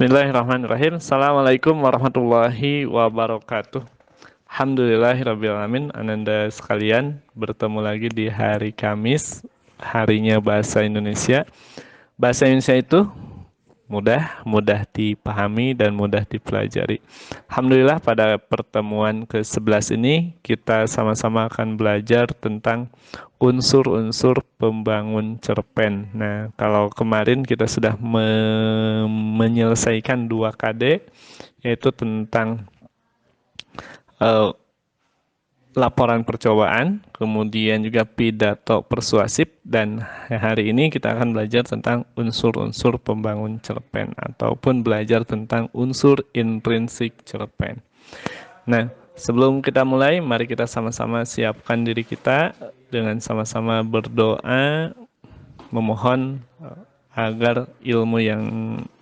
Bismillahirrahmanirrahim. Assalamualaikum warahmatullahi wabarakatuh. Alhamdulillahirrabbilalamin. Ananda sekalian, bertemu lagi di hari Kamis, harinya Bahasa Indonesia. Bahasa Indonesia itu mudah dipahami dan mudah dipelajari. Alhamdulillah, pada pertemuan ke-11 ini kita sama-sama akan belajar tentang unsur-unsur pembangun cerpen. Nah, kalau kemarin kita sudah menyelesaikan 2 KD, yaitu tentang eh, laporan percobaan, kemudian juga pidato persuasif, dan hari ini kita akan belajar tentang unsur-unsur pembangun cerpen ataupun belajar tentang unsur intrinsik cerpen. Nah, sebelum kita mulai, mari kita sama-sama siapkan diri kita dengan sama-sama berdoa, memohon agar ilmu yang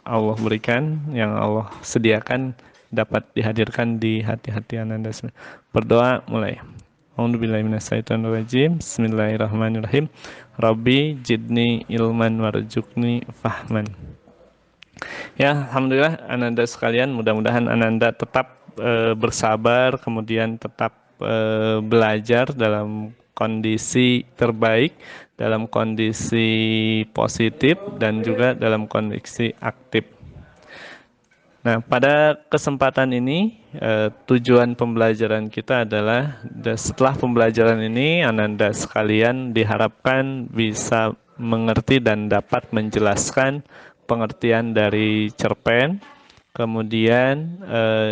Allah berikan, yang Allah sediakan, dapat dihadirkan di hati-hati Ananda. Berdoa mulai. A'udzubillahiminasyaitonirrajim. Bismillahirrahmanirrahim. Rabbi jidni ilman warzuqni fahman. Ya, Alhamdulillah Ananda sekalian, mudah-mudahan Ananda tetap bersabar, kemudian tetap belajar dalam kondisi terbaik, dalam kondisi positif, dan juga dalam kondisi aktif. Nah, pada kesempatan ini tujuan pembelajaran kita adalah setelah pembelajaran ini Ananda sekalian diharapkan bisa mengerti dan dapat menjelaskan pengertian dari cerpen. Kemudian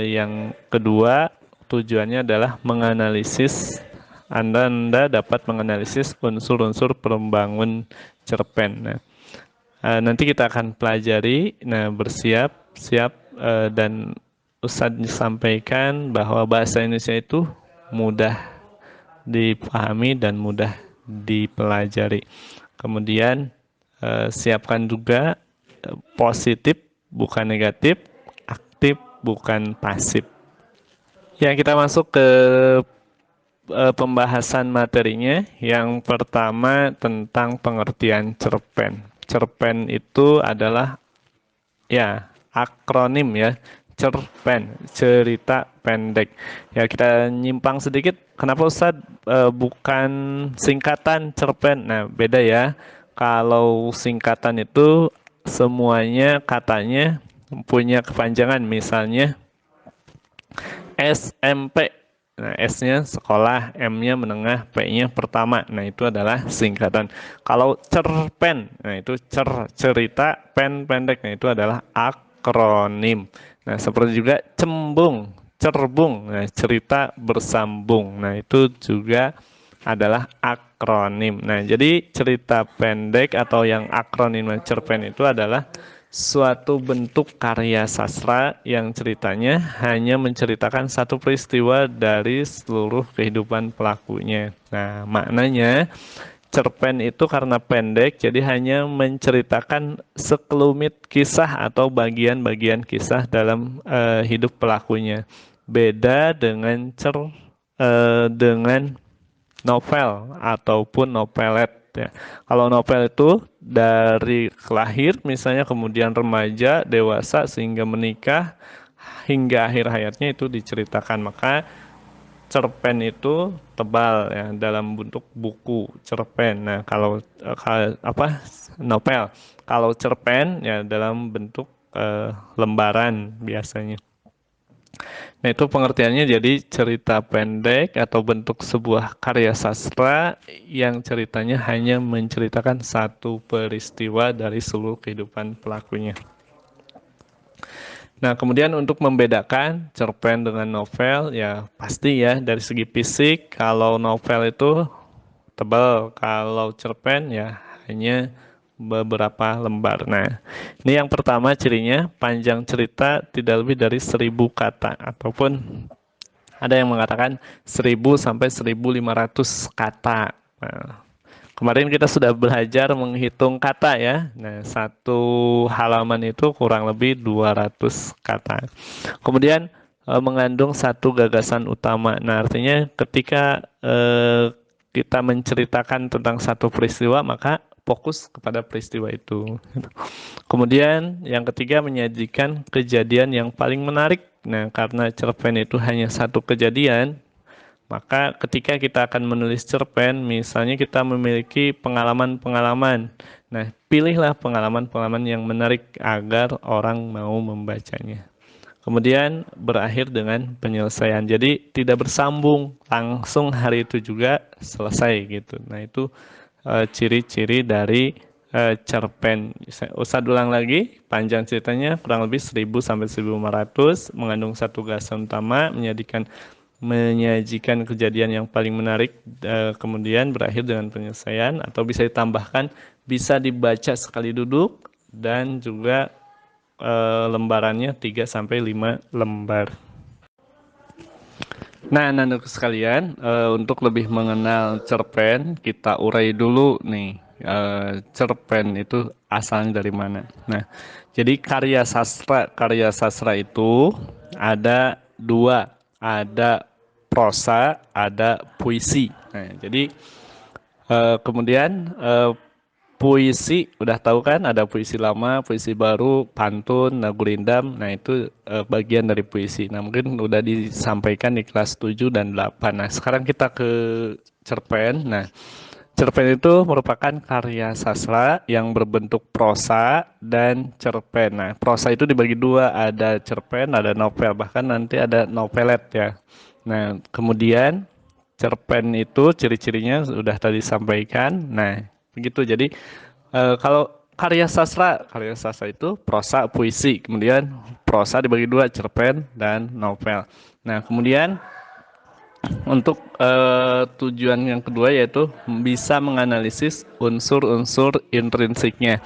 yang kedua, tujuannya adalah menganalisis, Anda dapat menganalisis unsur-unsur pembangun cerpen. Nah, nanti kita akan pelajari. Nah, siap dan Ustadz sampaikan bahwa bahasa Indonesia itu mudah dipahami dan mudah dipelajari. Kemudian siapkan juga positif bukan negatif, aktif bukan pasif. Ya, kita masuk ke pembahasan materinya. Yang pertama tentang pengertian cerpen. Cerpen itu adalah akronim ya, cerpen, cerita pendek. Ya, kita nyimpang sedikit. Kenapa Ustadz bukan singkatan cerpen? Nah, beda ya. Kalau singkatan itu semuanya katanya punya kepanjangan, misalnya SMP. Nah, S-nya sekolah, M-nya menengah, P-nya pertama. Nah, itu adalah singkatan. Kalau cerpen, nah itu cerita pen pendek. Nah, itu adalah akronim. Nah, seperti juga cembung, cerbung. Nah, cerita bersambung. Nah, itu juga adalah akronim. Nah, jadi cerita pendek atau yang akronim cerpen itu adalah suatu bentuk karya sastra yang ceritanya hanya menceritakan satu peristiwa dari seluruh kehidupan pelakunya. Nah, maknanya cerpen itu karena pendek, jadi hanya menceritakan sekelumit kisah atau bagian-bagian kisah dalam hidup pelakunya. Beda dengan novel ataupun novelet ya. Kalau novel itu dari lahir misalnya, kemudian remaja, dewasa, sehingga menikah, hingga akhir hayatnya itu diceritakan. Maka cerpen itu tebal ya, dalam bentuk buku cerpen. Nah, kalau novel, kalau cerpen ya dalam bentuk lembaran biasanya. Nah, itu pengertiannya, jadi cerita pendek atau bentuk sebuah karya sastra yang ceritanya hanya menceritakan satu peristiwa dari seluruh kehidupan pelakunya. Nah, kemudian untuk membedakan cerpen dengan novel, ya pasti ya dari segi fisik, kalau novel itu tebal, kalau cerpen ya hanya beberapa lembar. Nah, ini yang pertama cirinya, panjang cerita tidak lebih dari 1.000 kata, ataupun ada yang mengatakan 1.000 sampai 1.500 kata. Nah, kemarin kita sudah belajar menghitung kata ya. Nah, satu halaman itu kurang lebih 200 kata. Kemudian mengandung satu gagasan utama. Nah, artinya ketika kita menceritakan tentang satu peristiwa, maka fokus kepada peristiwa itu. Kemudian yang ketiga menyajikan kejadian yang paling menarik. Nah, karena cerpen itu hanya satu kejadian, maka ketika kita akan menulis cerpen, misalnya kita memiliki pengalaman-pengalaman. Nah, pilihlah pengalaman-pengalaman yang menarik agar orang mau membacanya. Kemudian berakhir dengan penyelesaian. Jadi tidak bersambung, langsung hari itu juga selesai gitu. Nah, itu ciri-ciri dari cerpen. Ustadz ulang lagi, panjang ceritanya kurang lebih 1000 sampai 1500, mengandung satu gagasan utama, menyajikan kejadian yang paling menarik, kemudian berakhir dengan penyelesaian, atau bisa ditambahkan bisa dibaca sekali duduk, dan juga lembarannya 3 sampai 5 lembar. Nah, anak-anak sekalian, untuk lebih mengenal cerpen, kita urai dulu nih, cerpen itu asalnya dari mana. Nah, jadi karya sastra itu ada dua, ada prosa, ada puisi. Nah, jadi kemudian puisi, udah tahu kan, ada puisi lama, puisi baru, pantun, nagurindam. Nah, itu bagian dari puisi. Nah, mungkin udah disampaikan di kelas 7 dan 8. Nah, sekarang kita ke cerpen. Nah, cerpen itu merupakan karya sastra yang berbentuk prosa dan cerpen. Nah, prosa itu dibagi dua, ada cerpen, ada novel, bahkan nanti ada novelet ya. Nah, kemudian cerpen itu ciri-cirinya sudah tadi sampaikan. Nah, begitu. Jadi kalau karya sastra itu prosa, puisi. Kemudian prosa dibagi dua, cerpen dan novel. Nah, kemudian untuk tujuan yang kedua yaitu bisa menganalisis unsur-unsur intrinsiknya.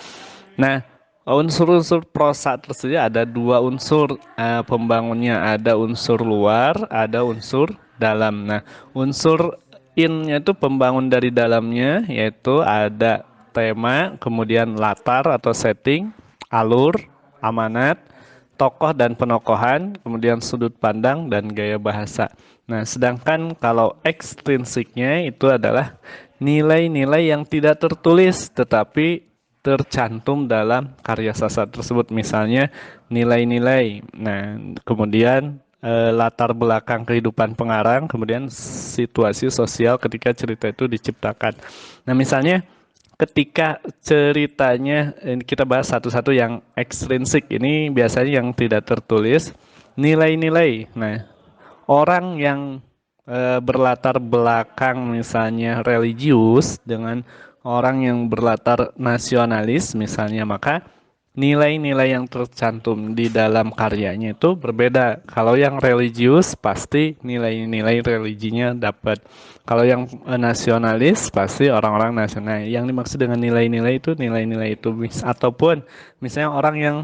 Nah, unsur-unsur prosa tersebut ada dua unsur pembangunnya, ada unsur luar, ada unsur dalam. Nah, unsur innya itu pembangun dari dalamnya, yaitu ada tema, kemudian latar atau setting, alur, amanat, tokoh dan penokohan, kemudian sudut pandang dan gaya bahasa. Nah, sedangkan kalau ekstrinsiknya itu adalah nilai-nilai yang tidak tertulis tetapi tercantum dalam karya sastra tersebut. Misalnya nilai-nilai. Nah, kemudian latar belakang kehidupan pengarang, kemudian situasi sosial ketika cerita itu diciptakan. Nah, misalnya ketika ceritanya, ini kita bahas satu-satu yang ekstrinsik, ini biasanya yang tidak tertulis, nilai-nilai. Nah, orang yang berlatar belakang misalnya religius dengan orang yang berlatar nasionalis misalnya, maka nilai-nilai yang tercantum di dalam karyanya itu berbeda. Kalau yang religius pasti nilai-nilai religinya dapat. Kalau yang nasionalis pasti orang-orang nasional. Yang dimaksud dengan nilai-nilai itu nilai-nilai itu ataupun misalnya orang yang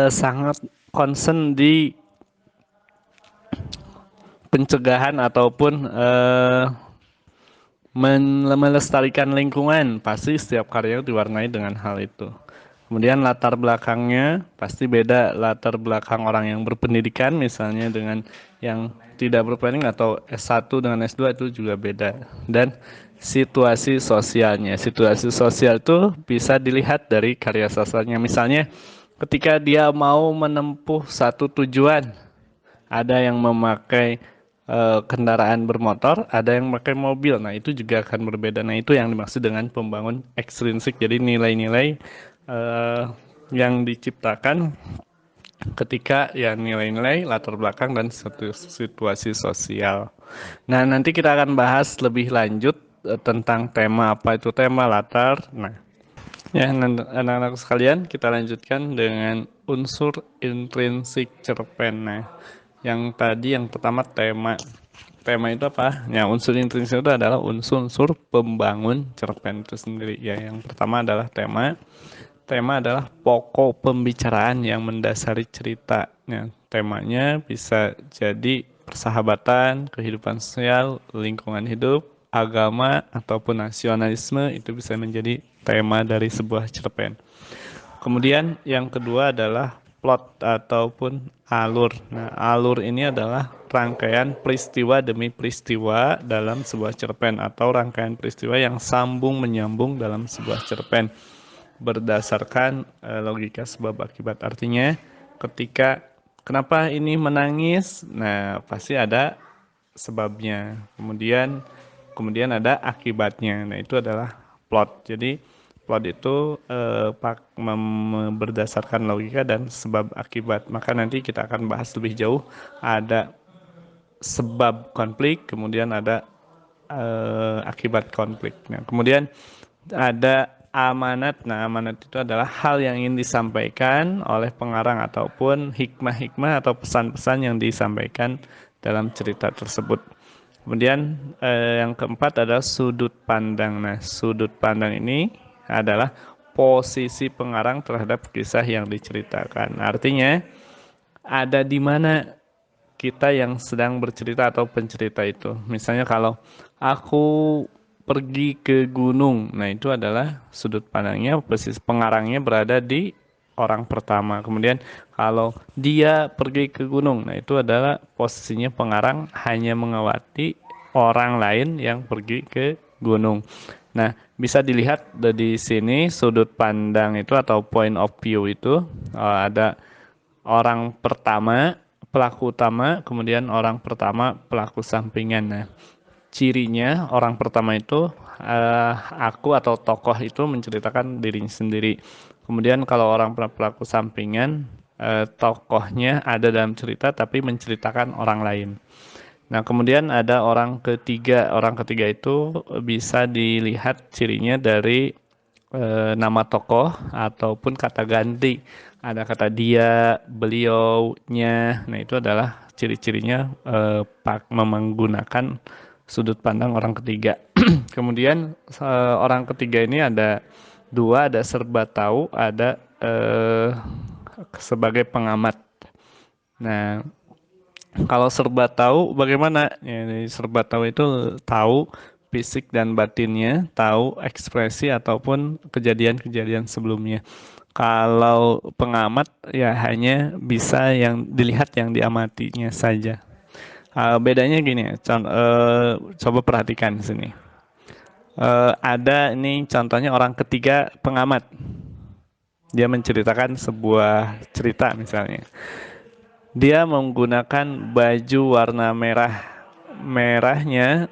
sangat concern di pencegahan ataupun melestarikan lingkungan, pasti setiap karya diwarnai dengan hal itu. Kemudian latar belakangnya pasti beda, latar belakang orang yang berpendidikan misalnya dengan yang tidak berpendidikan, atau S1 dengan S2 itu juga beda. Dan situasi sosialnya, situasi sosial itu bisa dilihat dari karya sastranya. Misalnya ketika dia mau menempuh satu tujuan, ada yang memakai kendaraan bermotor, ada yang memakai mobil. Nah, itu juga akan berbeda. Nah, itu yang dimaksud dengan pembangun ekstrinsik. Jadi nilai-nilai yang diciptakan ketika ya nilai-nilai, latar belakang, dan situasi sosial. Nah, nanti kita akan bahas lebih lanjut tentang tema, apa itu tema, latar. Nah, ya anak-anak sekalian, kita lanjutkan dengan unsur intrinsik cerpen. Nah, yang tadi yang pertama tema. Tema itu apa? Ya, unsur intrinsik itu adalah unsur-unsur pembangun cerpen itu sendiri. Ya, yang pertama adalah tema. Tema adalah pokok pembicaraan yang mendasari cerita. Ya, temanya bisa jadi persahabatan, kehidupan sosial, lingkungan hidup, agama, ataupun nasionalisme. Itu bisa menjadi tema dari sebuah cerpen. Kemudian yang kedua adalah plot ataupun alur. Nah, alur ini adalah rangkaian peristiwa demi peristiwa dalam sebuah cerpen atau rangkaian peristiwa yang sambung menyambung dalam sebuah cerpen berdasarkan logika sebab akibat. Artinya, kenapa ini menangis? Nah, pasti ada sebabnya. Kemudian ada akibatnya. Nah, itu adalah plot. Jadi plot itu berdasarkan logika dan sebab akibat. Maka nanti kita akan bahas lebih jauh. Ada sebab konflik, kemudian ada akibat konflik. Nah, kemudian ada amanat. Nah, amanat itu adalah hal yang ingin disampaikan oleh pengarang ataupun hikmah-hikmah atau pesan-pesan yang disampaikan dalam cerita tersebut. Kemudian yang keempat adalah sudut pandang. Nah, sudut pandang ini adalah posisi pengarang terhadap kisah yang diceritakan. Artinya, ada di mana kita yang sedang bercerita atau pencerita itu. Misalnya kalau aku pergi ke gunung, nah itu adalah sudut pandangnya, posisi pengarangnya berada di orang pertama. Kemudian kalau dia pergi ke gunung, nah itu adalah posisinya pengarang hanya mengawati orang lain yang pergi ke gunung. Nah, bisa dilihat dari sini sudut pandang itu atau point of view itu ada orang pertama, pelaku utama, kemudian orang pertama, pelaku sampingan. Nah, cirinya orang pertama itu aku atau tokoh itu menceritakan dirinya sendiri. Kemudian kalau orang pelaku sampingan, tokohnya ada dalam cerita tapi menceritakan orang lain. Nah, kemudian ada orang ketiga. Orang ketiga itu bisa dilihat cirinya dari nama tokoh ataupun kata ganti. Ada kata dia, beliaunya. Nah, itu adalah ciri-cirinya menggunakan sudut pandang orang ketiga. Kemudian orang ketiga ini ada dua, ada serba tahu, ada sebagai pengamat. Nah, kalau serba tahu bagaimana? Ya, serba tahu itu tahu fisik dan batinnya, tahu ekspresi ataupun kejadian-kejadian sebelumnya. Kalau pengamat ya hanya bisa yang dilihat yang diamatinya saja. Bedanya gini ya, coba perhatikan di sini. Ada ini contohnya orang ketiga pengamat. Dia menceritakan sebuah cerita misalnya. Dia menggunakan baju warna merah. Merahnya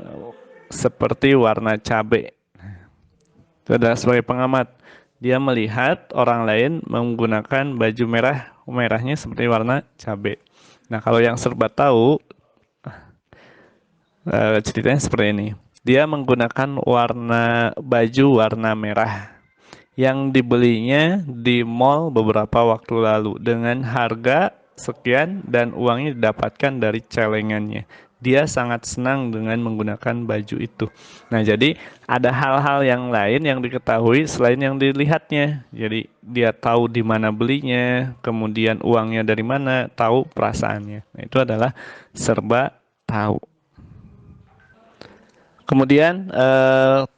seperti warna cabai. Itu adalah sebagai pengamat. Dia melihat orang lain menggunakan baju merah. Merahnya seperti warna cabai. Nah, kalau yang serba tahu, ceritanya seperti ini. Dia menggunakan baju warna merah yang dibelinya di mall beberapa waktu lalu dengan harga sekian dan uangnya didapatkan dari celengannya. Dia sangat senang dengan menggunakan baju itu. Nah, jadi ada hal-hal yang lain yang diketahui selain yang dilihatnya. Jadi dia tahu di mana belinya, kemudian uangnya dari mana, tahu perasaannya. Nah, itu adalah serba tahu. Kemudian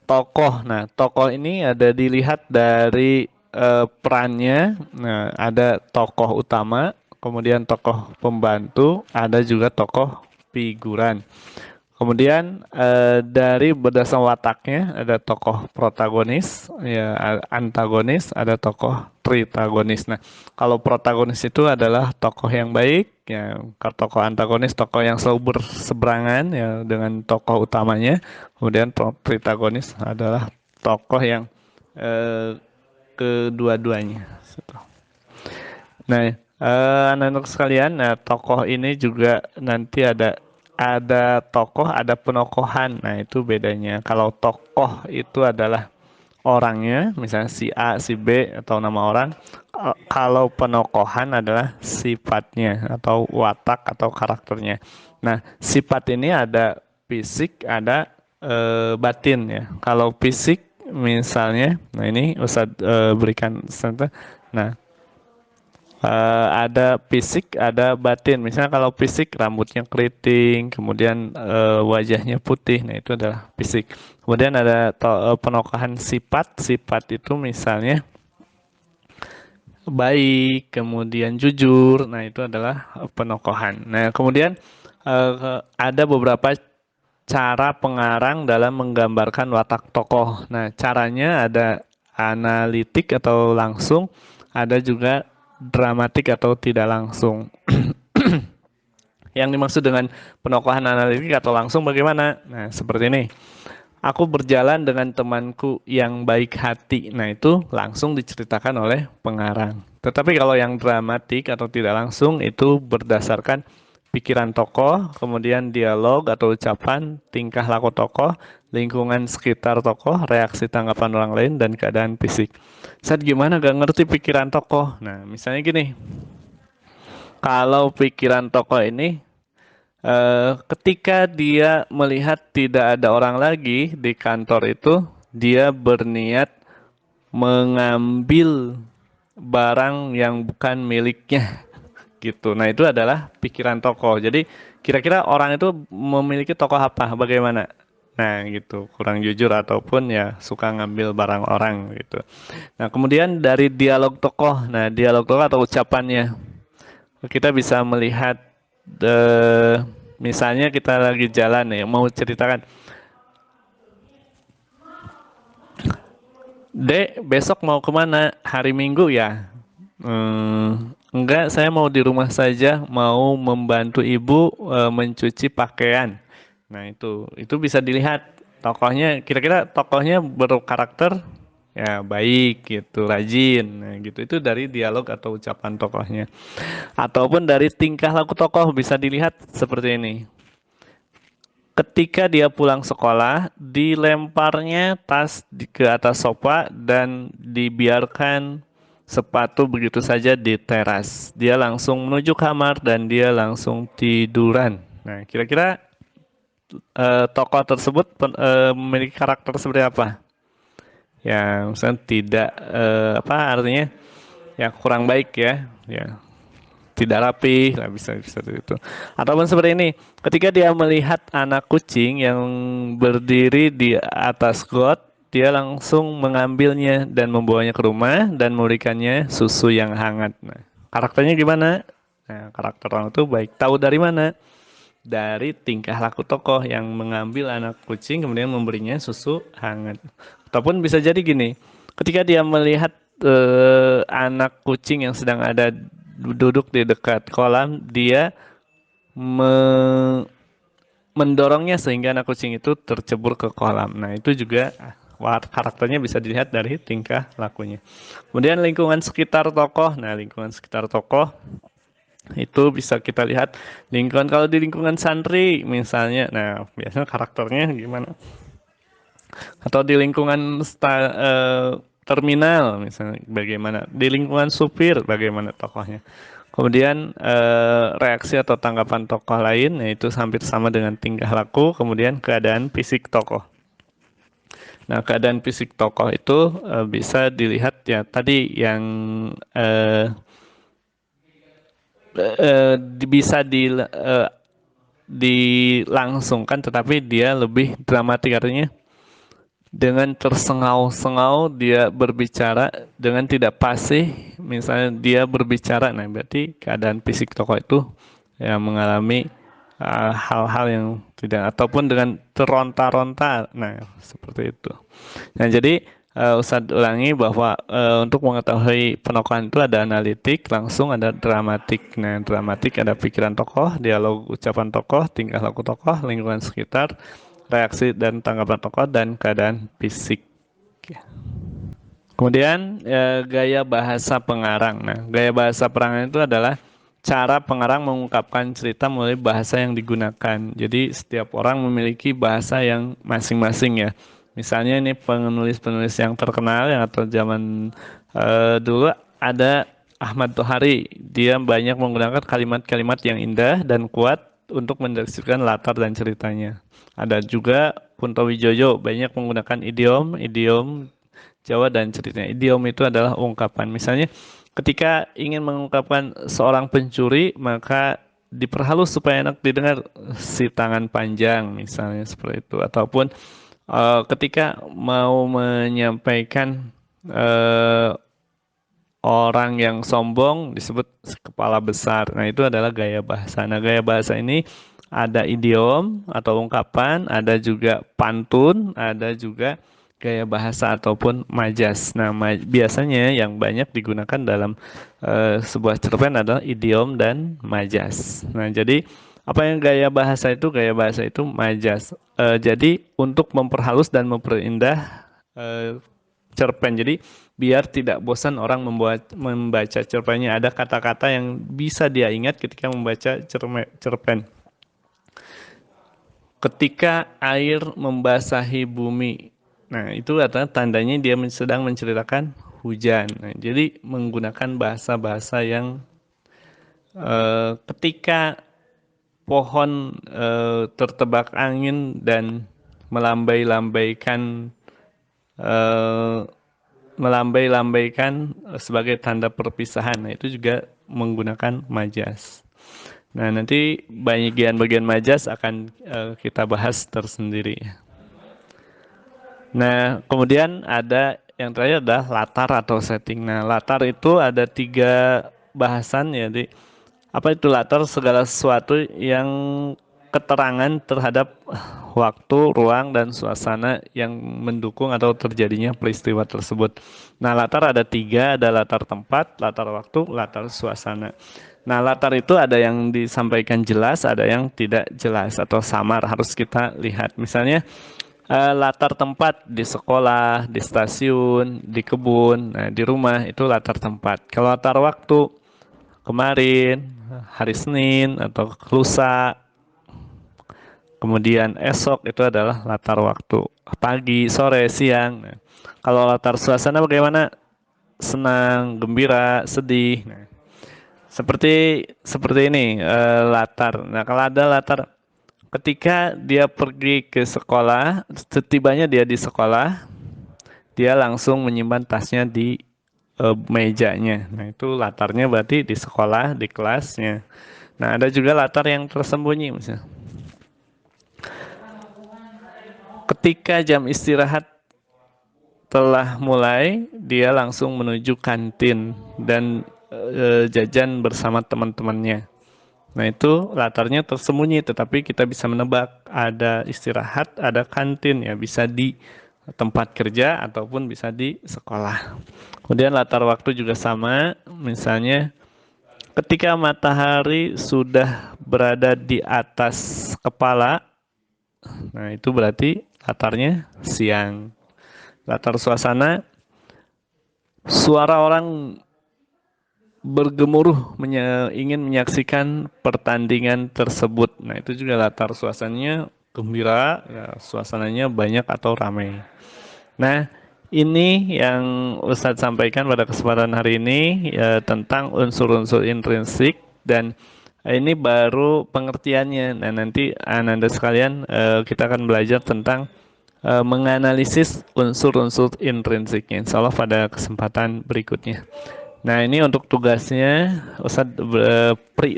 tokoh. Nah, tokoh ini ada dilihat dari perannya. Nah, ada tokoh utama, kemudian tokoh pembantu, ada juga tokoh figuran. Kemudian dari berdasarkan wataknya ada tokoh protagonis, ya antagonis, ada tokoh tritagonis. Nah, kalau protagonis itu adalah tokoh yang baik, ya tokoh antagonis tokoh yang selalu berseberangan ya dengan tokoh utamanya. Kemudian tritagonis adalah tokoh yang kedua-duanya. Nah, anak-anak sekalian, nah tokoh ini juga nanti ada tokoh, ada penokohan. Nah, itu bedanya. Kalau tokoh itu adalah orangnya, misalnya si A, si B atau nama orang. Kalau penokohan adalah sifatnya atau watak atau karakternya. Nah, sifat ini ada fisik, ada batin ya. Kalau fisik misalnya, nah ini Ustadz berikan contoh. Nah, ada fisik, ada batin. Misalnya kalau fisik rambutnya keriting, kemudian wajahnya putih, nah itu adalah fisik. Kemudian ada penokohan sifat. Sifat itu misalnya baik, kemudian jujur. Nah, itu adalah penokohan. Nah, kemudian ada beberapa cara pengarang dalam menggambarkan watak tokoh. Nah, caranya ada analitik atau langsung, ada juga dramatik atau tidak langsung. Yang dimaksud dengan penokohan analitik atau langsung bagaimana? Nah, seperti ini. Aku berjalan dengan temanku yang baik hati. Nah, itu langsung diceritakan oleh pengarang. Tetapi kalau yang dramatik atau tidak langsung itu berdasarkan pikiran tokoh, kemudian dialog atau ucapan, tingkah laku tokoh, lingkungan sekitar tokoh, reaksi tanggapan orang lain, dan keadaan fisik. Saat gimana gak ngerti pikiran tokoh? Nah, misalnya gini, kalau pikiran tokoh ini ketika dia melihat tidak ada orang lagi di kantor itu, dia berniat mengambil barang yang bukan miliknya gitu. Nah, itu adalah pikiran tokoh. Jadi, kira-kira orang itu memiliki tokoh apa? Bagaimana? Nah, gitu. Kurang jujur ataupun ya suka ngambil barang orang gitu. Nah, kemudian dari dialog tokoh. Nah, dialog tokoh atau ucapannya. Kita bisa melihat misalnya kita lagi jalan nih, mau ceritakan, Dek, besok mau kemana? Hari Minggu ya? Enggak, saya mau di rumah saja, mau membantu ibu mencuci pakaian. Nah, itu bisa dilihat tokohnya, kira-kira tokohnya berkarakter ya baik gitu, rajin. Nah, gitu itu dari dialog atau ucapan tokohnya. Ataupun dari tingkah laku tokoh bisa dilihat seperti ini. Ketika dia pulang sekolah, dilemparnya tas ke atas sofa dan dibiarkan sepatu begitu saja di teras. Dia langsung menuju kamar dan dia langsung tiduran. Nah, kira-kira tokoh tersebut memiliki karakter seperti apa? Ya, misalnya tidak apa artinya? Ya kurang baik ya. Ya, tidak rapi, nah bisa itu. Ataupun seperti ini, ketika dia melihat anak kucing yang berdiri di atas got, dia langsung mengambilnya dan membawanya ke rumah dan memberikannya susu yang hangat. Nah, karakternya gimana? Nah, karakter orang itu baik. Tahu dari mana? Dari tingkah laku tokoh yang mengambil anak kucing kemudian memberinya susu hangat. Ataupun bisa jadi gini, ketika dia melihat anak kucing yang sedang ada duduk di dekat kolam, dia me- mendorongnya sehingga anak kucing itu tercebur ke kolam. Nah, itu juga karakternya bisa dilihat dari tingkah lakunya. Kemudian lingkungan sekitar tokoh. Nah, lingkungan sekitar tokoh itu bisa kita lihat lingkungan kalau di lingkungan santri misalnya, nah biasanya karakternya gimana? Atau di lingkungan terminal misalnya bagaimana? Di lingkungan supir bagaimana tokohnya? Kemudian reaksi atau tanggapan tokoh lain yaitu hampir sama dengan tingkah laku, kemudian keadaan fisik tokoh. Nah, keadaan fisik tokoh itu bisa dilihat ya tadi yang bisa dilangsungkan, tetapi dia lebih dramatik artinya dengan tersengau-sengau dia berbicara dengan tidak fasih, misalnya dia berbicara, nah berarti keadaan fisik tokoh itu ya mengalami hal-hal yang tidak ataupun dengan teronta-ronta, nah seperti itu. Nah jadi Ustadz ulangi bahwa untuk mengetahui penokohan itu ada analitik, langsung ada dramatik. Nah dramatik ada pikiran tokoh, dialog ucapan tokoh, tingkah laku tokoh, lingkungan sekitar, reaksi dan tanggapan tokoh, dan keadaan fisik. Kemudian gaya bahasa pengarang. Nah, gaya bahasa pengarang itu adalah cara pengarang mengungkapkan cerita melalui bahasa yang digunakan. Jadi setiap orang memiliki bahasa yang masing-masing ya. Misalnya ini penulis-penulis yang terkenal yang atau zaman dulu ada Ahmad Tohari. Dia banyak menggunakan kalimat-kalimat yang indah dan kuat untuk mendeskripsikan latar dan ceritanya. Ada juga Kunto Wijoyo banyak menggunakan idiom Jawa dan ceritanya. Idiom itu adalah ungkapan. Misalnya ketika ingin mengungkapkan seorang pencuri, maka diperhalus supaya enak didengar, si tangan panjang misalnya seperti itu. Ataupun ketika mau menyampaikan uh, orang yang sombong disebut kepala besar. Nah, itu adalah gaya bahasa. Nah, gaya bahasa ini ada idiom atau ungkapan, ada juga pantun, ada juga gaya bahasa ataupun majas. Nah, biasanya yang banyak digunakan dalam sebuah cerpen adalah idiom dan majas. Nah, jadi apa yang gaya bahasa itu? Gaya bahasa itu majas. Jadi untuk memperhalus dan memperindah eh, cerpen. Jadi biar tidak bosan orang membaca cerpennya. Ada kata-kata yang bisa dia ingat ketika membaca cerpen. Ketika air membasahi bumi. Nah, itu adalah tandanya dia sedang menceritakan hujan. Nah, jadi menggunakan bahasa-bahasa yang ketika pohon tertebak angin dan melambai-lambaikan eh, melambai-lambaikan sebagai tanda perpisahan. Nah, itu juga menggunakan majas. Nah, nanti bagian-bagian majas akan kita bahas tersendiri. Nah, kemudian ada yang terakhir adalah latar atau setting. Nah, latar itu ada 3 bahasan ya. Jadi, apa itu latar? Segala sesuatu yang keterangan terhadap waktu, ruang, dan suasana yang mendukung atau terjadinya peristiwa tersebut. Nah, latar ada 3, ada latar tempat, latar waktu, latar suasana. Nah, latar itu ada yang disampaikan jelas, ada yang tidak jelas atau samar, harus kita lihat. Misalnya, latar tempat di sekolah, di stasiun, di kebun, nah, di rumah itu latar tempat. Kalau latar waktu, kemarin, hari Senin atau lusa, kemudian esok itu adalah latar waktu. Pagi, sore, siang. Nah, kalau latar suasana bagaimana? Senang, gembira, sedih. Nah, seperti seperti ini latar. Nah, kalau ada latar ketika dia pergi ke sekolah, setibanya dia di sekolah, dia langsung menyimpan tasnya di mejanya. Nah, itu latarnya berarti di sekolah, di kelasnya. Nah, ada juga latar yang tersembunyi misalnya. Ketika jam istirahat telah mulai, dia langsung menuju kantin dan jajan bersama teman-temannya. Nah, itu latarnya tersembunyi, tetapi kita bisa menebak ada istirahat, ada kantin ya, bisa di tempat kerja ataupun bisa di sekolah. Kemudian latar waktu juga sama, misalnya ketika matahari sudah berada di atas kepala, nah itu berarti latarnya siang. Latar suasana, suara orang bergemuruh ingin menyaksikan pertandingan tersebut. Nah, itu juga latar suasananya gembira, ya, suasananya banyak atau ramai. Nah, ini yang Ustadz sampaikan pada kesempatan hari ini ya, tentang unsur-unsur intrinsik dan ini baru pengertiannya. Nah, nanti Anda sekalian kita akan belajar tentang menganalisis unsur-unsur intrinsiknya. Insya Allah pada kesempatan berikutnya. Nah, ini untuk tugasnya, Ustadz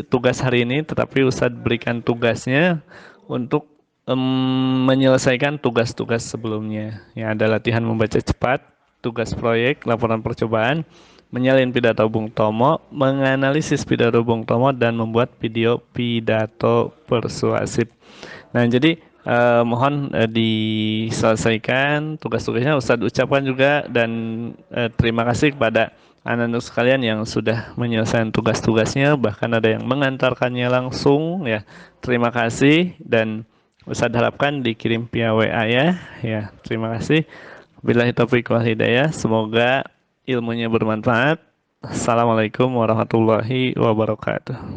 tugas hari ini, tetapi Ustadz berikan tugasnya untuk menyelesaikan tugas-tugas sebelumnya. Yang ada latihan membaca cepat, tugas proyek, laporan percobaan, menyalin pidato Bung Tomo, menganalisis pidato Bung Tomo, dan membuat video pidato persuasif. Nah, jadi mohon diselesaikan tugas-tugasnya. Ustadz ucapkan juga dan terima kasih kepada anak-anak sekalian yang sudah menyelesaikan tugas-tugasnya, bahkan ada yang mengantarkannya langsung ya. Terima kasih dan Ustadz harapkan dikirim via WA ya. Ya, terima kasih. Billahi taufiq wal hidayah. Semoga ilmunya bermanfaat. Assalamualaikum warahmatullahi wabarakatuh.